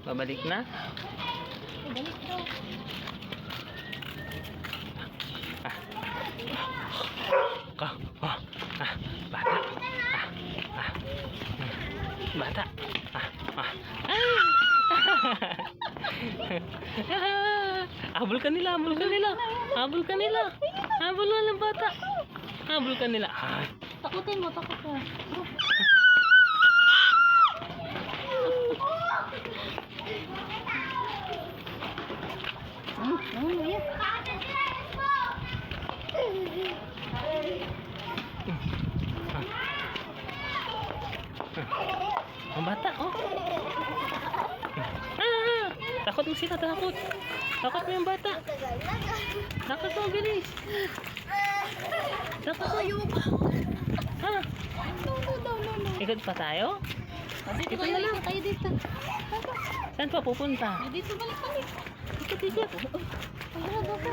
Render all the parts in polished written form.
Babalik na? Balik daw. Ka. Bata. Bata. Habol ka nila, habol ka nila. Habol ka nila. Habol na lang bata. Habol ka nila. Takutin mo, takot ka. Ayan. Ang bata, oh. Takot mo sila, takot. Takot mo yung bata. Takot mo, bilis. Takot mo. No. Ikot pa tayo? Dito Ito kayo, na lang. dito kayo dito. Saan pa pupunta? Dito, balik. Ikot. Ayun, baka.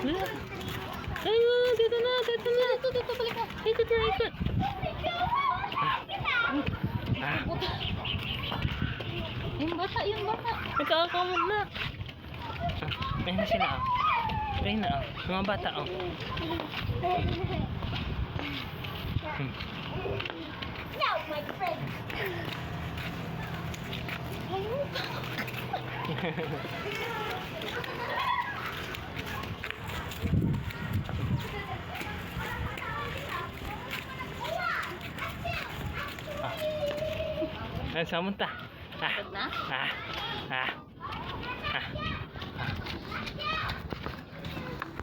Ayun, dito na. Dito, balik ka. Ikot na, ikot. Yung bata. Nagkakamot na. Ayun na sila, oh. Ayun na, oh. Mga bata, oh. Now, my friend. Saan munta? Na?